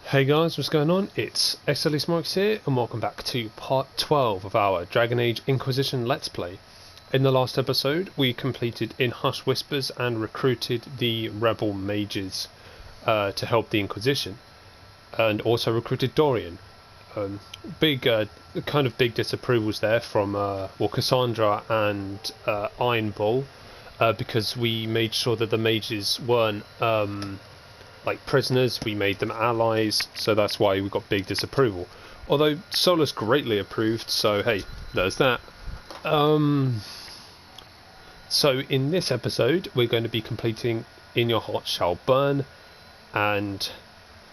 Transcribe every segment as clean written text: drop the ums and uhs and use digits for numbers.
Hey guys, what's going on? It's xdeadlysmoorex here, and welcome back to part 12 of our Dragon Age Inquisition Let's Play. In the last episode, we completed In Hush Whispers and recruited the rebel mages to help the Inquisition, and also recruited Dorian. Big disapprovals there from Cassandra and Iron Bull, because we made sure that the mages weren't like prisoners. We made them allies, so that's why we got big disapproval. Although Solus greatly approved, so hey, there's that. So in this episode, we're going to be completing In Your Heart Shall Burn, and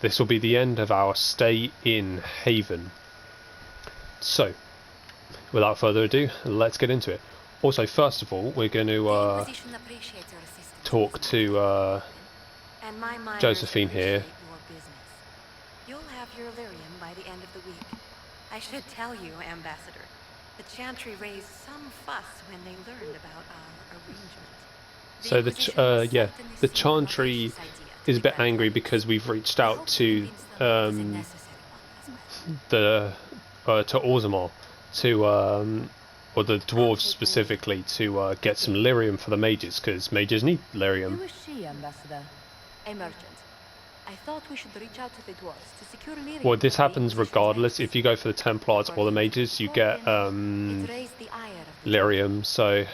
this will be the end of our stay in Haven. So, without further ado, let's get into it. Also, first of all, we're going to talk to Josephine here. You'll have your lyrium by the end of the week. I should tell you, Ambassador, the Chantry raised some fuss when they learned about our arrangement. So the Chantry is a bit angry because we've reached out to Orzammar, or the dwarves specifically, to get some lyrium for the mages, because mages need lyrium. Who is she, Ambassador? A merchant. I thought we should reach out to the dwarves to secure lyrium. Well, this happens regardless. If you go for the Templars or the mages, you get lyrium, so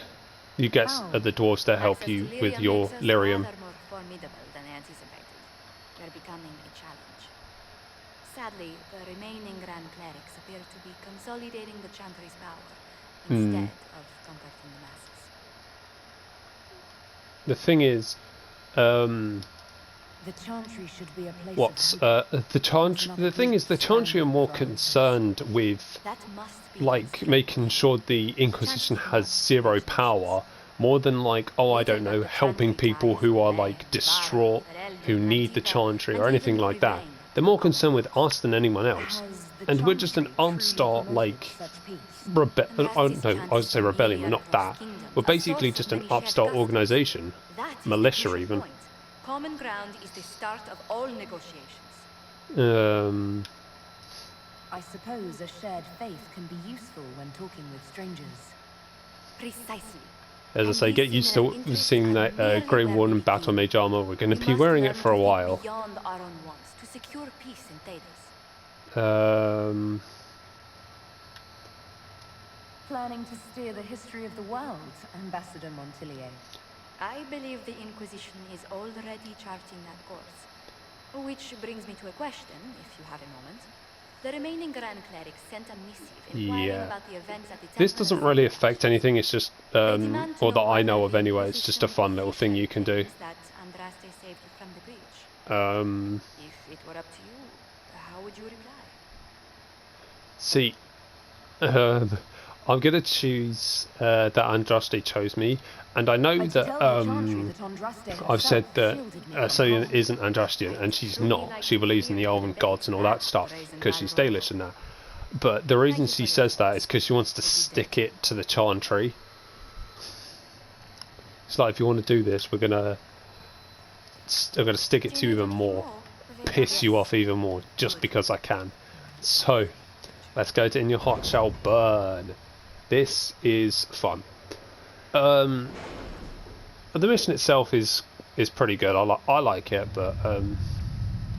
you get the dwarves to help you with your lyrium. We're becoming a challenge. Sadly, the remaining Grand Clerics appear to be consolidating the Chantry's power instead of comforting the masses. The thing is, the Chantry should be a place the thing is, the Chantry are more concerned with making sure the Inquisition has zero power, more than I don't know, helping people who are distraught, who need the Chantry or anything like that. They're more concerned with us than anyone else, and we're just an upstart I would say rebellion, but not that. We're basically just an upstart organisation, militia even. Common ground is the start of all negotiations. I suppose a shared faith can be useful when talking with strangers. Precisely. As I say, get used to seeing that Grey Warden Battle Mage armor. We're going to be wearing it for a while. Beyond our own wants to secure peace in Thedas. Planning to steer the history of the world, Ambassador Montilier. I believe the Inquisition is already charting that course. Which brings me to a question, if you have a moment. The remaining Grand Clerics sent a missive inquiring about the events at the temple. This doesn't really affect anything, it's just, or that I know of anyway, it's just a fun little thing you can do. That Andraste saved you from the breach. If it were up to you, how would you reply? See, I'm going to choose that Andraste chose me, and I know that I've said that Celia isn't Andrastian, and she's not. She believes in the elven gods and all that stuff, because she's Dalish and that. But the reason she says that is because she wants to stick it to the Chantry. It's like, if you want to do this, I'm gonna stick it to you even more, piss you off even more, just because I can. So, let's go to In Your Heart Shall Burn. This is fun. The mission itself is pretty good. I like it, but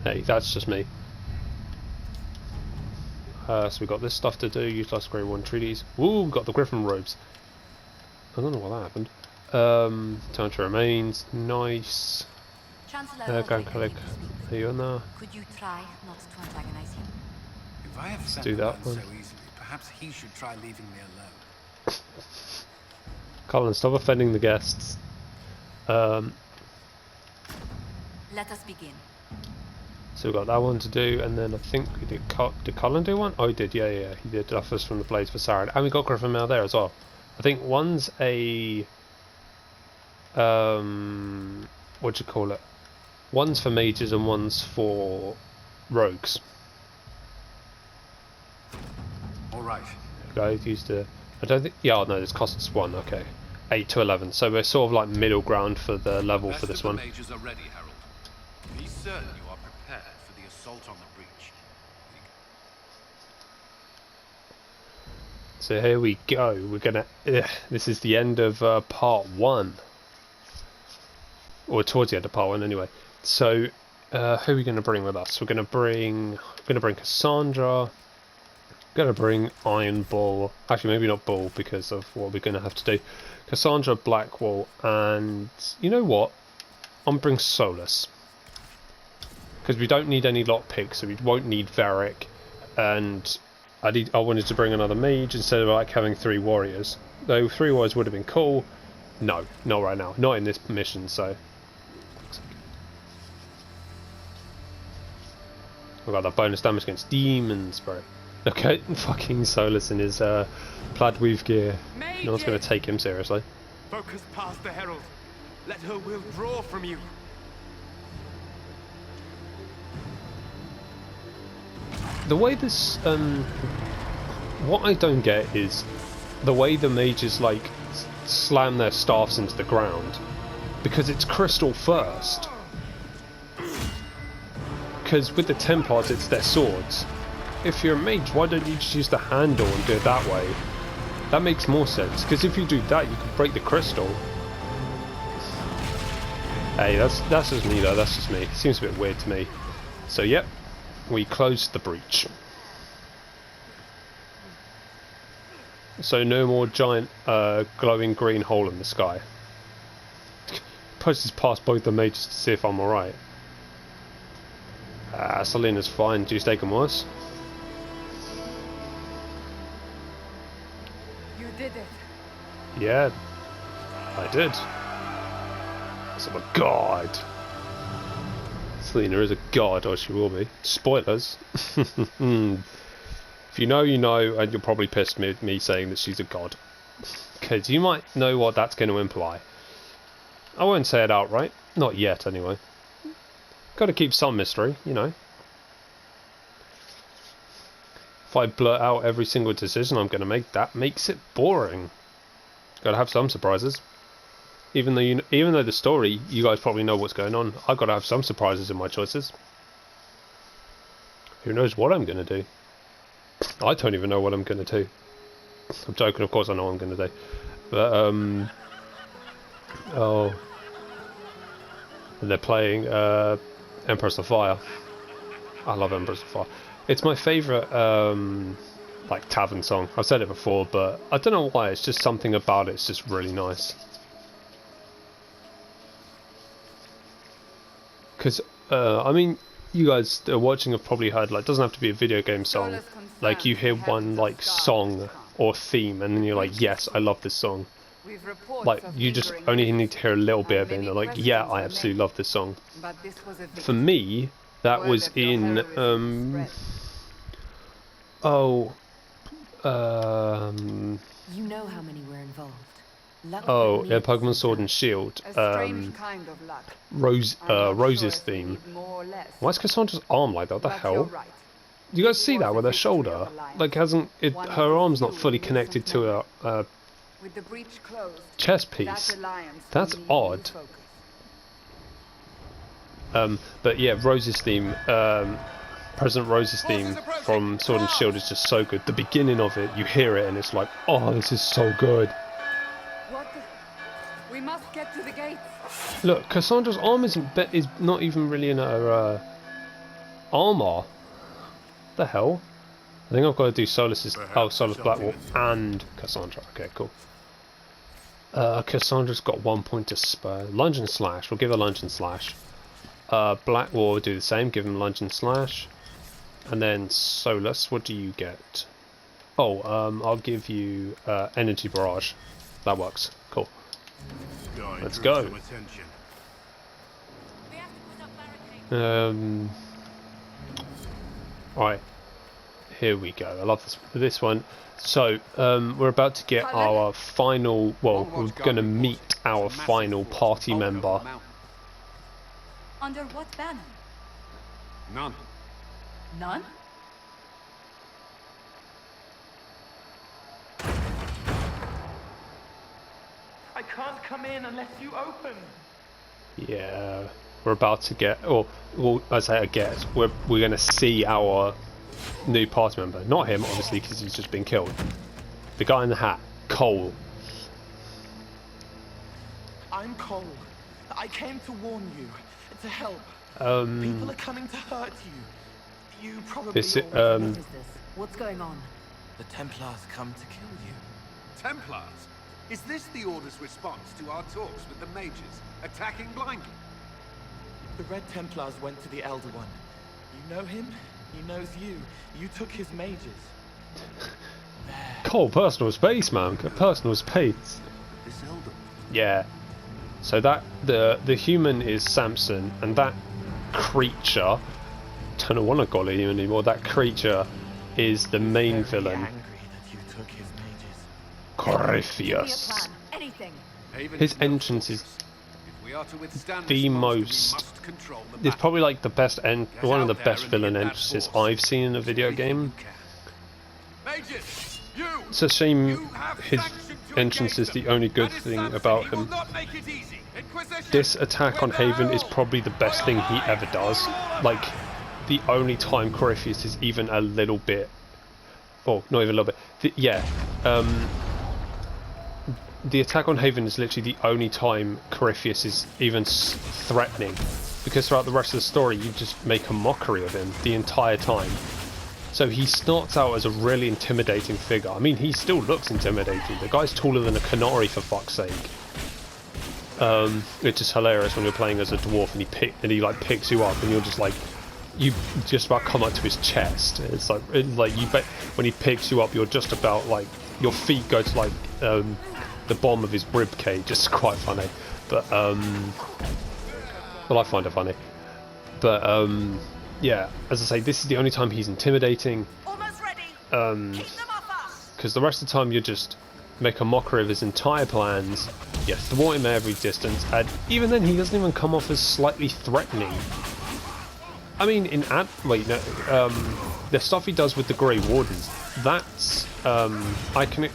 hey, that's just me. So we got this stuff to do. Utilize Grey Warden treaties. Ooh, got the Griffin robes. I don't know what that happened. Time to remains. Nice. Grand Cleric. Are you on there? Could you try not to antagonize him? If I have Let's sent do that so one. easily, perhaps he should try leaving me alone. Colin, stop offending the guests. Let us begin. So we've got that one to do, and then I think we did. Did Colin do one? Oh, he did. Yeah. He did offers from the Blades for Saren, and we got Griffin Mail there as well. I think one's a what do you call it? One's for mages and one's for rogues. All right. Guys used to. I don't think. Yeah, no, this costs 1. Okay, 8 to 11. So we're sort of like middle ground for the level for this one. The mages are ready, Harold. Be certain you are prepared for the assault on the breach. So here we go. We're gonna. This is the end of part 1, or towards the end of part 1, anyway. So, who are we gonna bring with us? We're gonna bring Cassandra. Gonna bring Iron Bull. Actually, maybe not Bull because of what we're gonna have to do. Cassandra, Blackwall, and you know what? I'm gonna bring Solus because we don't need any lockpicks, so we won't need Varric, and I wanted to bring another mage instead of like having 3 warriors. Though 3 warriors would have been cool. No, not right now. Not in this mission, so. We've got that bonus damage against demons, bro. Look at fucking Solus in his plaid weave gear. No one's going to take him seriously. Focus past the herald. Let her will draw from you. The way this, what I don't get is the way the mages like slam their staffs into the ground, because it's crystal first. Because with the Templars it's their swords. If you're a mage, why don't you just use the handle and do it that way? That makes more sense, because if you do that you can break the crystal. Hey, that's just me though, that's just me. It seems a bit weird to me. So yep. We closed the breach. So no more giant glowing green hole in the sky. Post this past both the mages to see if I'm alright. Selena's fine, do you take them worse? You did it. Yeah, I did. So I'm a god. Selena is a god, or she will be. Spoilers. If you know, you know, and you're probably pissed with me saying that she's a god. Because you might know what that's going to imply. I won't say it outright. Not yet, anyway. Got to keep some mystery, you know. If I blurt out every single decision I'm going to make, that makes it boring. Got to have some surprises. Even though the story, you guys probably know what's going on, I've got to have some surprises in my choices. Who knows what I'm going to do? I don't even know what I'm going to do. I'm joking, of course I know what I'm going to do. But, oh. And they're playing Empress of Fire. I love Empress of Fire. It's my favourite, like, tavern song. I've said it before, but I don't know why, it's just something about it, it's just really nice. Because, I mean, you guys that are watching have probably heard, like, it doesn't have to be a video game song. Like, you hear one, like, song or theme, and then you're like, yes, I love this song. Like, you just only need to hear a little bit of it, and they're like, yeah, I absolutely love this song. For me, that was in, You know how many were involved. oh, yeah, Pokemon Sword and Shield, Rose's theme. Why is Cassandra's arm like that? What the hell? Do you guys see that with her shoulder? Like, her arm's not fully connected to a chest piece. That's odd. But yeah, Rose's theme, President Rose's theme from Sword and Shield is just so good. The beginning of it, you hear it and it's like, oh, this is so good. We must get to the gates. Look, Cassandra's arm is not even really in her armor. The hell? I think I've got to do Solus's Solus Blackwall and Cassandra. Okay, cool. Cassandra's got 1 point to spare. Lunge and slash. We'll give her lunge and slash. Blackwall will do the same. Give him lunge and slash. And then Solus, what do you get? Oh, I'll give you energy barrage. That works. Cool. Let's go. Alright. Here we go. I love this one. So, we're about to get our final, well, we're going to meet our final party member. Under what banner? None. None? I can't come in unless you open. Yeah. we're about to get, or well, I say I guess we're going to see our new party member. Not him, obviously, because he's just been killed. The guy in the hat, Cole. I'm Cole. I came to warn you, to help. People are coming to hurt you. You probably This What is this? What's going on? The Templars come to kill you. Templars? Is this the Order's response to our talks with the mages, attacking blindly? The Red Templars went to the Elder One. You know him? He knows you. You took his mages. Cole, personal space, man. Personal space. This Elder? Yeah. So that the human is Samson, and that creature, don't know what I call it anymore. That creature is the main villain. Angry that you took his mages. Corypheus. Anything. His entrance is If we are to withstand the this monster, we most. must control the It's battle. probably like the best one of the Out there best and villain get that entrances force. I've seen in a video game. Mages, you! It's a shame You have his sanctioned to entrance is engage the only good them. That is thing something about he him. will not make it easy. Inquisition, This attack on with the Haven is herald. probably the best thing he ever does. Like, the only time Corypheus is even a little bit... Oh, not even a little bit. The attack on Haven is literally the only time Corypheus is even threatening. Because throughout the rest of the story, you just make a mockery of him the entire time. So he starts out as a really intimidating figure. I mean, he still looks intimidating. The guy's taller than a canary, for fuck's sake. It's just hilarious when you're playing as a dwarf and he like picks you up and you're just like, you just about come up to his chest. It's like you bet when he picks you up, you're just about like your feet go to like the bottom of his rib cage. It's quite funny, but well, I find it funny. But yeah, as I say, this is the only time he's intimidating. Almost ready. Keep them off us. Because the rest of the time you just make a mockery of his entire plans, you thwart him at every distance, and even then he doesn't even come off as slightly threatening. I mean, the stuff he does with the Grey Wardens, that's I can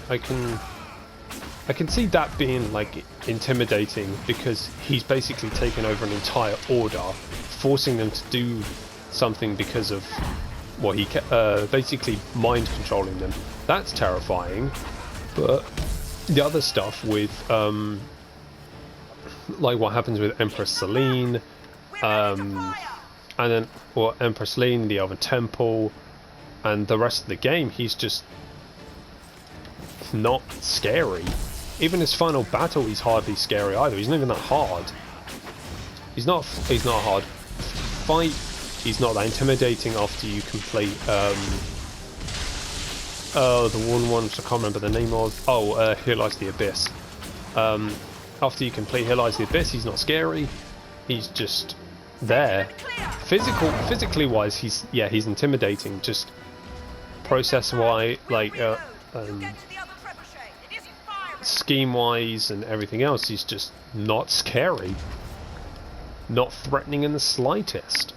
see that being like intimidating, because he's basically taken over an entire order, forcing them to do something because of what he basically mind controlling them. That's terrifying. But the other stuff with like what happens with Empress Selene, and then Empress Selene, the Elven Temple, and the rest of the game, he's just not scary. Even his final battle, he's hardly scary either. He's not even that hard. He's not a hard fight. He's not that intimidating after you complete the one I can't remember the name of. Here Lies the Abyss. After you complete Here Lies the Abyss, he's not scary. He's just there. Physically wise, he's intimidating. Just process wise, like scheme wise and everything else, he's just not scary. Not threatening in the slightest.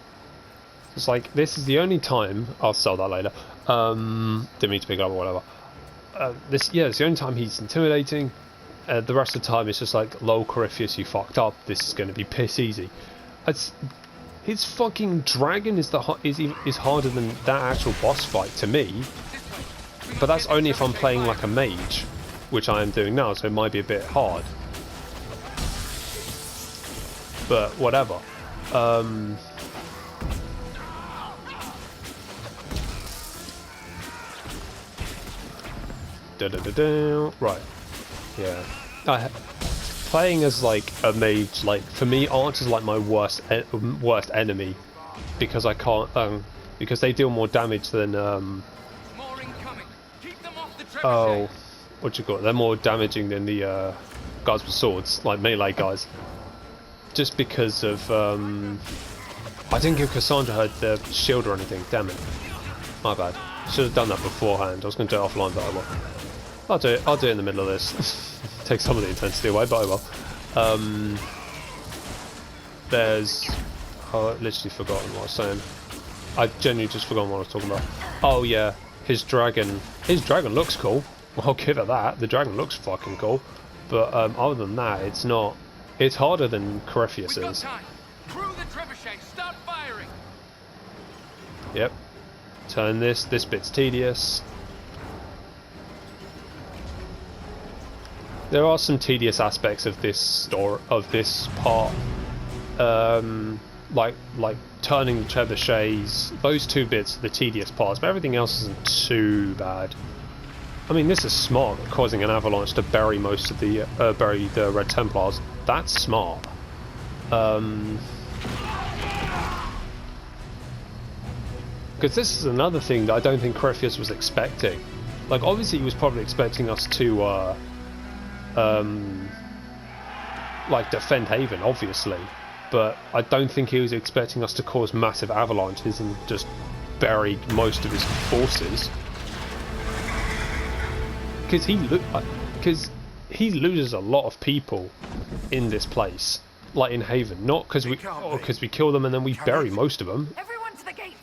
It's like, this is the only time, I'll sell that later, didn't mean to pick up or whatever. It's the only time he's intimidating. The rest of the time it's just like, lol, Corypheus, you fucked up, this is going to be piss easy. His fucking dragon is harder than that actual boss fight to me, but that's only if I'm playing like a mage, which I am doing now, so it might be a bit hard. But whatever. Right. Yeah. Playing as like a mage, like for me, Arch is like my worst enemy, because I can't because they deal more damage than what you call it? They're more damaging than the guys with swords, like melee guys. Just because of I didn't give Cassandra her the shield or anything. Damn it, my bad. Should have done that beforehand. I was going to do it offline, but I will. I'll do it in the middle of this. Take some of the intensity away, but I will. There's... Oh, I've literally forgotten what I was saying. I genuinely just forgotten what I was talking about. Oh yeah, his dragon. His dragon looks cool. I'll give it that. The dragon looks fucking cool. But other than that, it's not... It's harder than Corypheus is. Yep. Turn this. This bit's tedious. There are some tedious aspects of this part. Like turning the trebuchets. Those two bits are the tedious parts, but everything else isn't too bad. I mean, this is smart, causing an avalanche to bury most of the bury the Red Templars. That's smart. Because this is another thing that I don't think Corypheus was expecting. Like, obviously he was probably expecting us to like defend Haven, obviously, but I don't think he was expecting us to cause massive avalanches and just bury most of his forces. Because he loses a lot of people in this place, like in Haven. Not because we kill them and then we bury most of them. Everyone to the gate.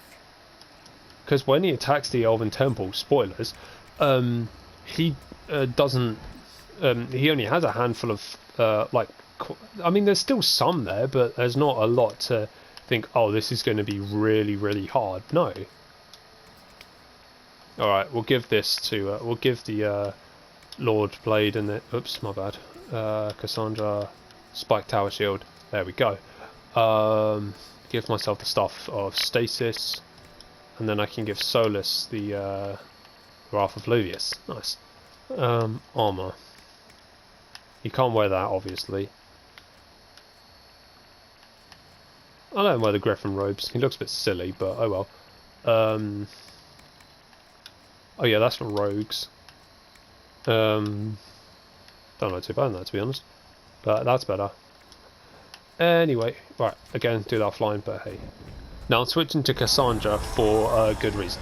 Because when he attacks the Elven Temple, spoilers, he doesn't. He only has a handful of like. I mean, there's still some there, but there's not a lot to think. Oh, this is going to be really, really hard. No. All right, we'll give this to. We'll give the Lord Blade and the. Oops, my bad. Cassandra, Spike Tower Shield. There we go. Give myself the stuff of stasis, and then I can give Solus the Wrath of Luvius. Nice. Armor. You can't wear that, obviously. I don't wear the Griffin robes. He looks a bit silly, but oh well. Oh yeah, that's for rogues. Don't know too bad on that, to be honest. But that's better. Anyway, right, again, do that offline, but hey. Now I'm switching to Cassandra for a good reason.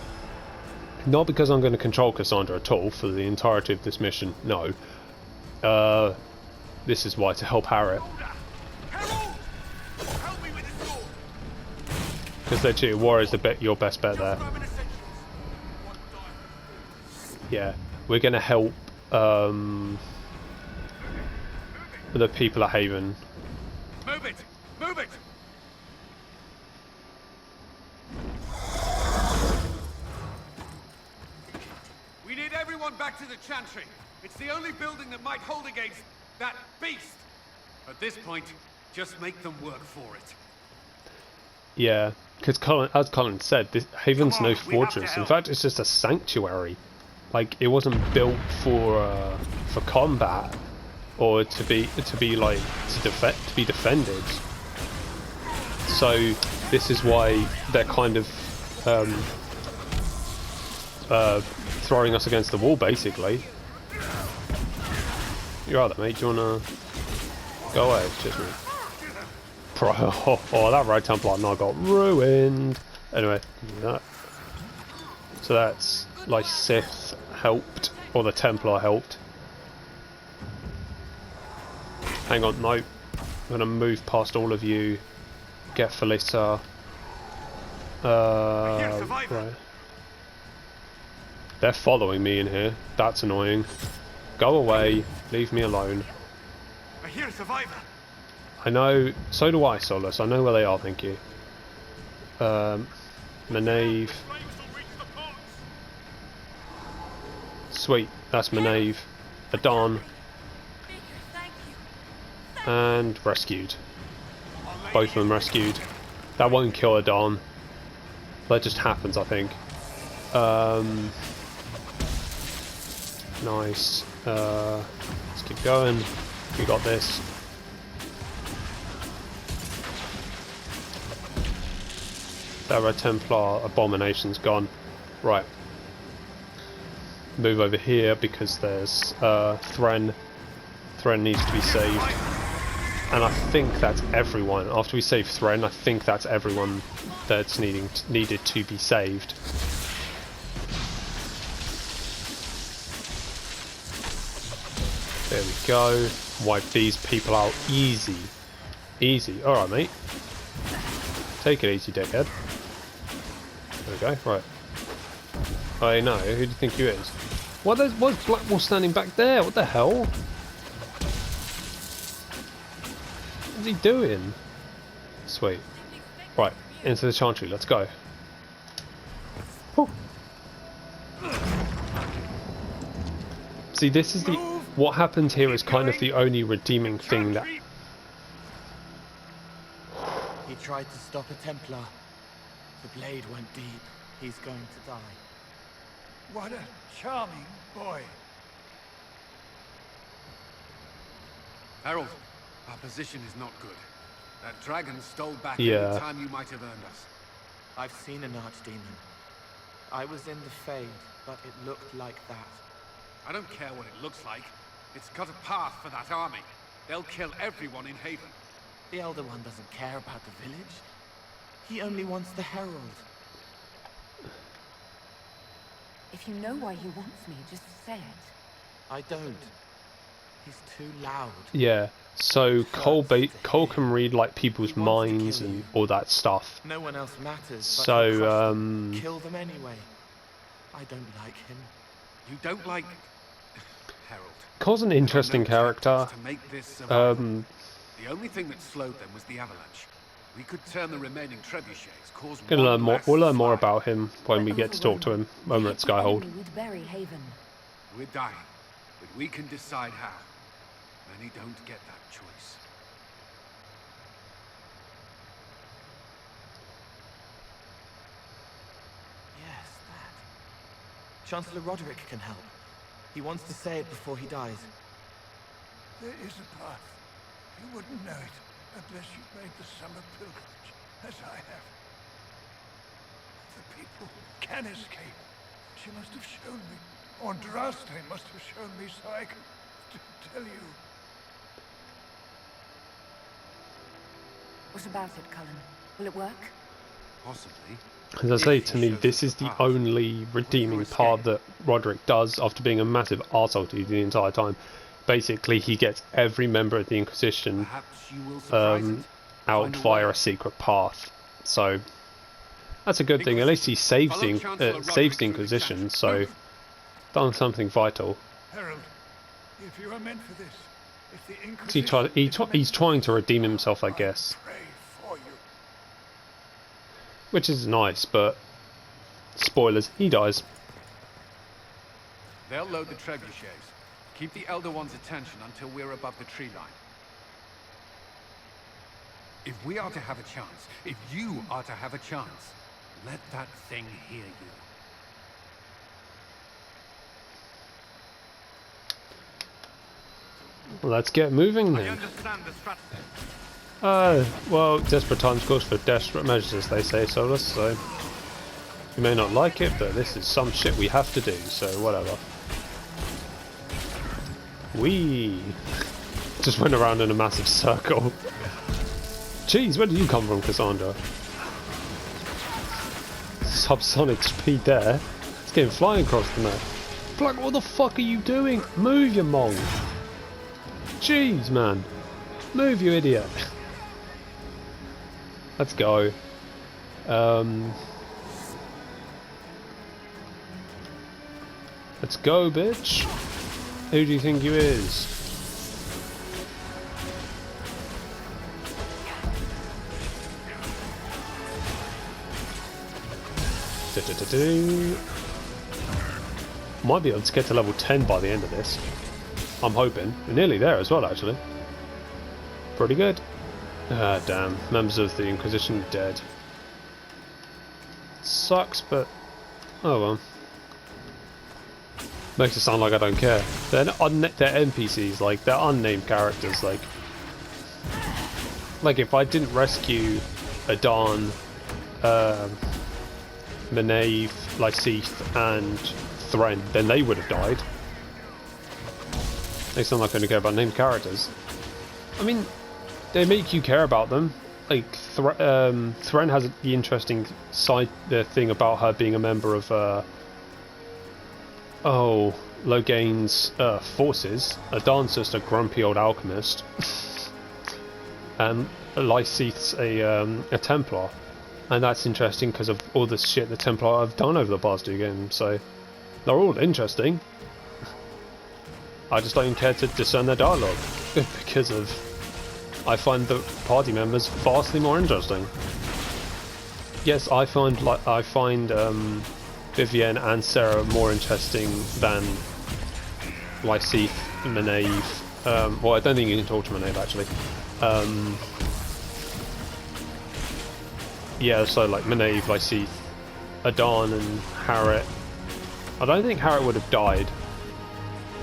Not because I'm going to control Cassandra at all for the entirety of this mission, no. This is why, to help Harriet. Because they're two warriors, your best bet there. Yeah, we're going to help the people at Haven. Move it! Move it! We need everyone back to the Chantry. It's the only building that might hold against that beast. At this point, just make them work for it. Yeah, because as Colin said, Haven's no fortress. In fact, it's just a sanctuary. Like, it wasn't built for combat or to be defended. So this is why they're kind of throwing us against the wall, basically. You're right, mate. Do you wanna go away? Cheers, mate. Oh, that Red Templar now got ruined. Anyway, that. So that's like Sith helped, or the Templar helped. Hang on, no. I'm gonna move past all of you. Get Felissa. Right. They're following me in here. That's annoying. Go away. Leave me alone. I hear a survivor. I know. So do I, Solus. I know where they are. Thank you. Manave. Sweet. That's Manave. Adon. And rescued. Both of them rescued. That won't kill Adon. That just happens, I think. Nice. Let's keep going. We got this. That Red Templar abomination's gone. Right. Move over here because there's Thren. Thren needs to be saved. And I think that's everyone. After we save Thren, I think that's everyone that's needed to be saved. There we go. Wipe these people out easy. Easy. Alright, mate. Take it easy, dickhead. There we go. Right. I know. Who do you think you is? Why's Blackwall standing back there? What the hell? What's he doing? Sweet. Right. Into the Chantry. Let's go. See, this is what happened here is kind of the only redeeming thing that... He tried to stop a Templar. The blade went deep. He's going to die. What a charming boy. Harold, our position is not good. That dragon stole back Yeah. any time you might have earned us. I've seen an archdemon. I was in the Fade, but it looked like that. I don't care what it looks like. It's got a path for that army. They'll kill everyone in Haven. The Elder One doesn't care about the village. He only wants the Herald. If you know why he wants me, just say it. I don't. He's too loud. Yeah, so Cole can read like people's minds and all that stuff. No one else matters. So, kill them anyway. I don't like him. You don't like Harold. Cole's an interesting character. To make this survival. The only thing that slowed them was the avalanche. We could turn the remaining trebuchets, cause We'll learn more fire. about him when we get to talk to him when we're at Skyhold. We'd bury Haven. We're dying, but we can decide how. Many don't get that choice. Yes, that. Chancellor Roderick can help. He wants to say it before he dies. There is a path. You wouldn't know it unless you made the summer pilgrimage, as I have. The people can escape. She must have shown me. Andraste must have shown me so I could tell you. What about it, Cullen? Will it work? Possibly. As I say, to me, this is the only redeeming part that Roderick does after being a massive arsehole to you the entire time. Basically, he gets every member of the Inquisition Perhaps you will surprise it. out Find a via way. a secret path. So that's a good thing. At least he saves the Inquisition, so done something vital. Harold, if you are meant for this, if the Inquisition He's trying to redeem himself, I guess, pray for you. which is nice. But spoilers, he dies. They'll load the trebuchets. Keep the Elder One's attention until we're above the tree line. If we are to have a chance, if you are to have a chance, let that thing hear you. Let's get moving I then. understand the strategy. Well, desperate times calls for desperate measures, as they say, Solus, so you may not like it, but this is some shit we have to do, so whatever. Whee! Just went around in a massive circle. Jeez, where did you come from, Cassandra? Subsonic speed there. It's getting flying across the map. Like, what the fuck are you doing? Move, you mong! Jeez, man. Move, you idiot. Let's go. Let's go, bitch. Who do you think you is? Might be able to get to level 10 by the end of this. I'm hoping. We're nearly there as well, actually. Pretty good. Ah, damn. Members of the Inquisition dead. Sucks, but... oh well. Makes it sound like I don't care. They're NPCs, like, they're unnamed characters, like... like, if I didn't rescue Adan, Menave, Lysith, and Thren, then they would have died. They sound like I only care about named characters. I mean, they make you care about them. Like, Thren has the interesting side thing about her being a member of, Loghain's forces. Adan's just a grumpy old alchemist. And Lysith's a Templar. And that's interesting because of all the shit the Templar have done over the past 2 games, so they're all interesting. I just don't care to discern their dialogue because of I find the party members vastly more interesting. Yes, I find Vivienne and Sarah more interesting than Lysith, Maeve. Well, I don't think you can talk to Maeve actually. Yeah, so like Maeve, Lysith, Adan and Harriet. I don't think Harriet would have died.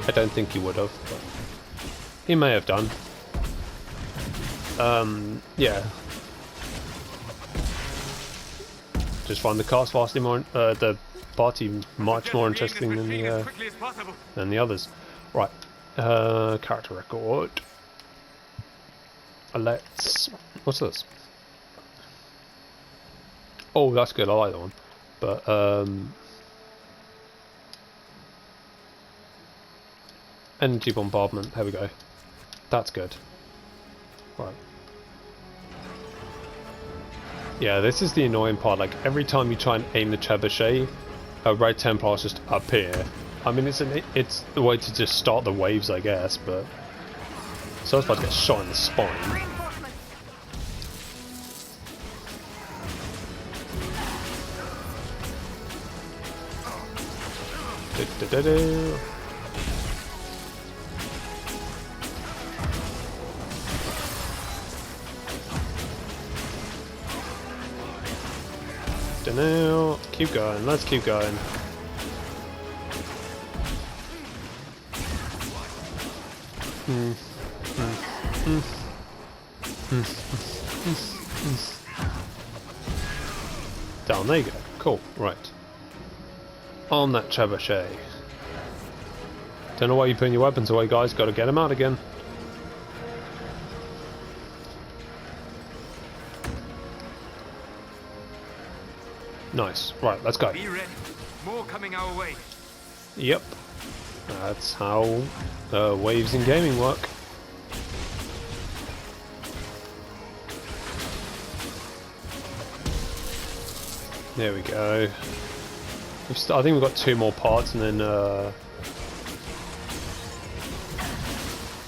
I don't think he would have, but he may have done. Yeah. Just find the cast vastly more, the party much more interesting than the others. Right. Character record. Let's. What's this? Oh, that's good. I like that one. But energy bombardment. There we go. That's good. Right. Yeah, this is the annoying part. Like every time you try and aim the trebuchet, Red Templars just appear. I mean, it's the way to just start the waves, I guess. But so I was about to get shot in the spine. Dunno. Keep going. Let's keep going. Down. There you go. Cool. Right. On that trebuchet. Don't know why you're putting your weapons away, guys. Got to get them out again. Nice. Right, let's go. Be ready. More coming our way. Yep. That's how waves in gaming work. There we go. I think we've got 2 more parts and then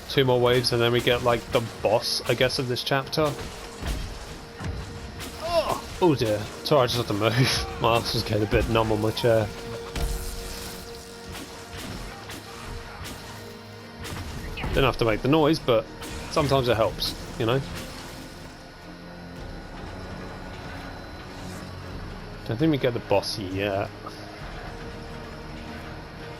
2 more waves and then we get like the boss, I guess, of this chapter. Oh dear. Sorry, I just had to move. My ass was getting a bit numb on my chair. Didn't have to make the noise, but sometimes it helps, you know? Don't think we get the boss yet.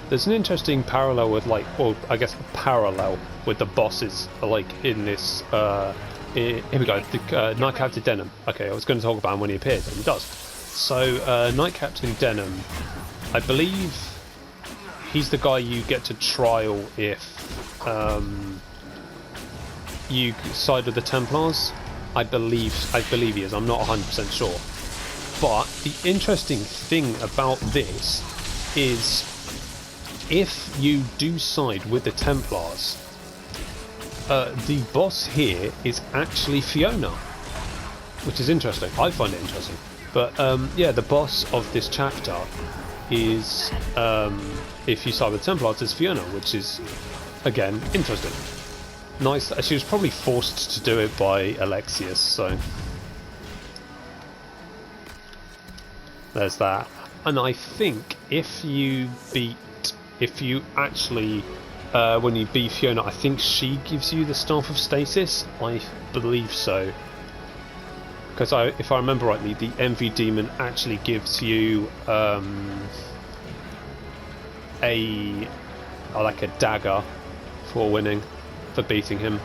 There's an interesting parallel with like, well, I guess a parallel with the bosses, like in this, here we go, the Knight Captain Denham. Okay, I was going to talk about him when he appears, and he does. So, Knight Captain Denham, I believe he's the guy you get to trial if you side with the Templars. I believe he is. I'm not 100% sure. But the interesting thing about this is, if you do side with the Templars, the boss here is actually Fiona, which is interesting. I find it interesting. But yeah, the boss of this chapter is, if you side with Templars, is Fiona, which is, again, interesting. Nice. She was probably forced to do it by Alexius, so there's that. And I think if you actually when you beat Fiona, I think she gives you the Staff of Stasis. I believe so, because if I remember rightly, the Envy Demon actually gives you like a dagger for winning, for beating him,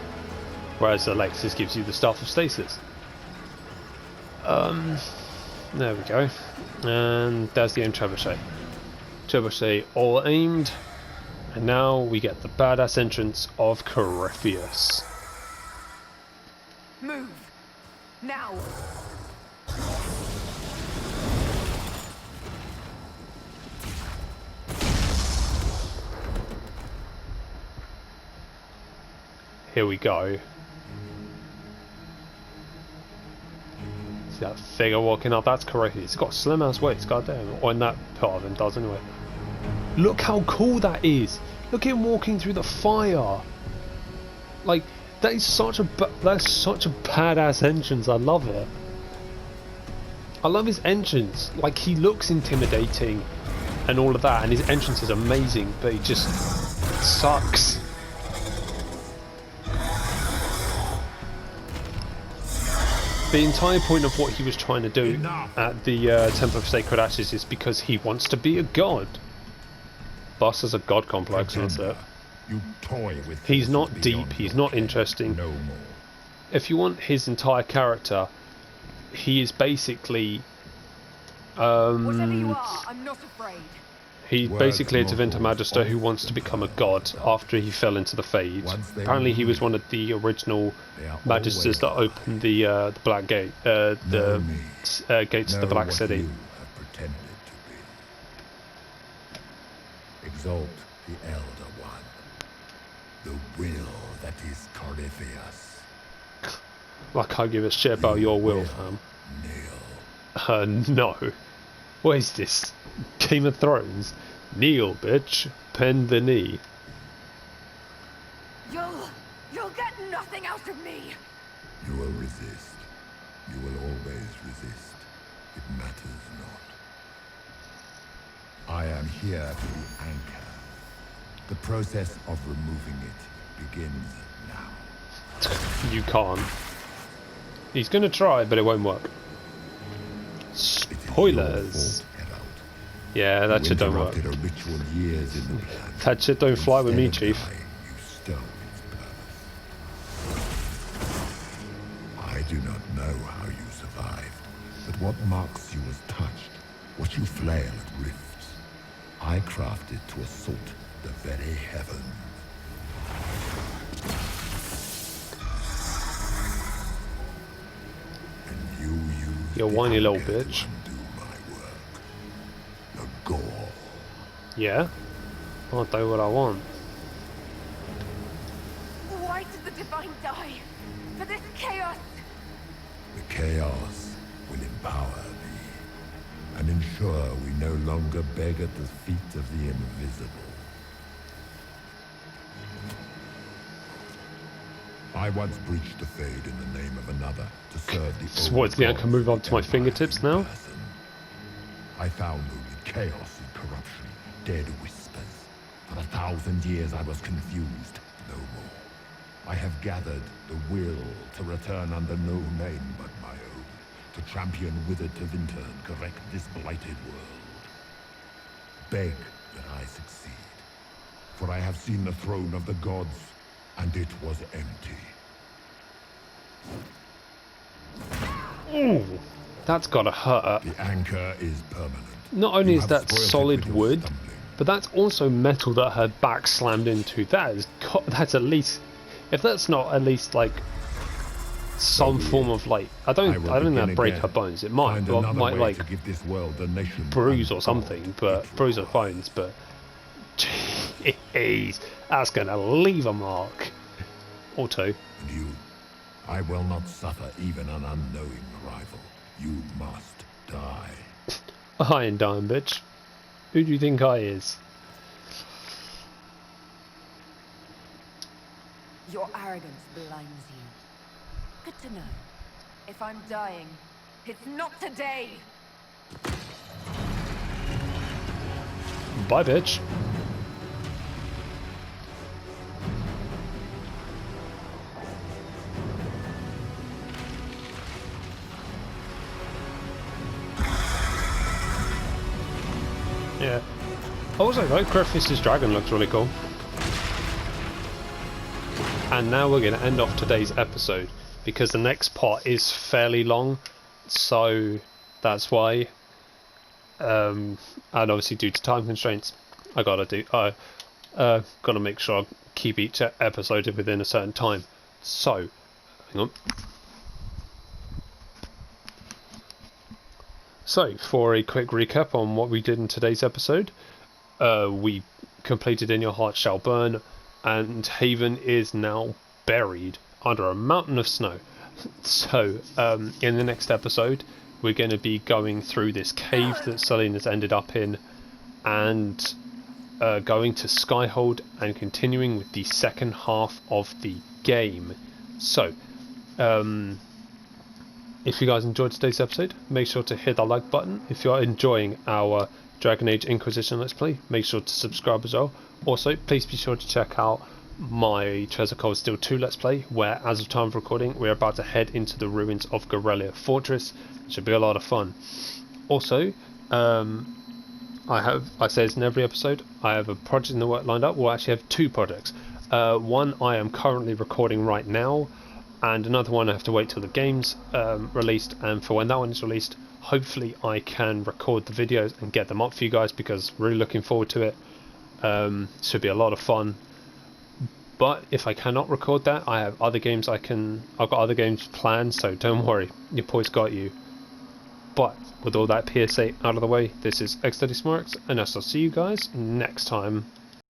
whereas Alexis gives you the Staff of Stasis. There we go, and there's the aim trebuchet. Trebuchet all aimed, and now we get the badass entrance of Corypheus. Move now. Here we go. See that figure walking up? That's Corypheus. It's got a slim ass waist, goddamn. Or in that part of him does anyway. Look how cool that is. Look at him walking through the fire. Like, that's such a badass entrance. I love it. I love his entrance. Like, he looks intimidating. and all of that, and his entrance is amazing, but he just sucks. The entire point of what he was trying to do at the Temple of Sacred Ashes is because he wants to be a god. Boss has a god complex, and that's it. You toy with he's not deep, he's not interesting. No more. If you want his entire character, he is basically... Whatever you are, I'm not afraid. He's basically a Divinta Magister who wants to become a god after he fell into the Fades. Apparently he was one of the original Magisters that opened the Black Gate, the gates to the Black City. Exalt the Elder One, the will that is Corypheus. I can't give a shit about your will, fam. No. What is this? Game of Thrones? Kneel, bitch. Bend the knee. You'll get nothing out of me. You will resist. You will always resist. It matters not. I am here to be anchor. The process of removing it begins now. You can't. He's gonna try, but it won't work. Spoilers. Yeah, that shit don't work. That shit don't fly with me, Chief. I do not know how you survived, but what marks you as touched, what you flail at rifts, I crafted to assault the very heavens. And you use you whiny little bitch. Yeah? I'll do what I want. Why did the Divine die? For this chaos? The chaos will empower thee, and ensure we no longer beg at the feet of the invisible. I once breached the Fade in the name of another to serve the So what's the anchor move up to my fingertips now? I found only chaos and corruption, dead whispers. For 1,000 years I was confused, no more. I have gathered the will to return under no name but my own, to champion withered Tevinter and correct this blighted world. Beg that I succeed, for I have seen the throne of the gods, and it was empty. Ooh, that's gotta hurt. The anchor is permanent. Not only is that solid wood, but that's also metal that her back slammed into. That's at least, if that's not at least like some form of like, I don't think that'd break her bones. It might like bruise or something, but bruise her bones. But jeez, that's gonna leave a mark. Or two. And you, I will not suffer even an unknowing rival. You must die. I ain't dying, bitch. Who do you think I is? Your arrogance blinds you. Good to know. If I'm dying, it's not today. Bye, bitch. Yeah. Also, like Griffith's dragon looks really cool. And now we're going to end off today's episode because the next part is fairly long, so that's why. And obviously, due to time constraints, I gotta make sure I keep each episode within a certain time. So, hang on. So, for a quick recap on what we did in today's episode, we completed In Your Heart Shall Burn, and Haven is now buried under a mountain of snow. So, in the next episode, we're going to be going through this cave that Selena's ended up in, and going to Skyhold, and continuing with the second half of the game. So, if you guys enjoyed today's episode, make sure to hit the like button. If you're enjoying our Dragon Age Inquisition Let's Play. Make sure to subscribe as well. Also, please be sure to check out my Treasure Cold Steel 2 Let's Play, where as of time of recording we're about to head into the ruins of Gorelia Fortress. It should be a lot of fun. Also, I say this in every episode, I have a project in the work lined up. Well, actually I have two projects. One I am currently recording right now, and another one I have to wait till the game's released, and for when that one is released, hopefully I can record the videos and get them up for you guys, because really looking forward to it. Should be a lot of fun. But if I cannot record that, I have other games I've got other games planned, so don't worry, your boy's got you. But with all that PSA out of the way, this is xdeadlysmoorex, and I shall see you guys next time.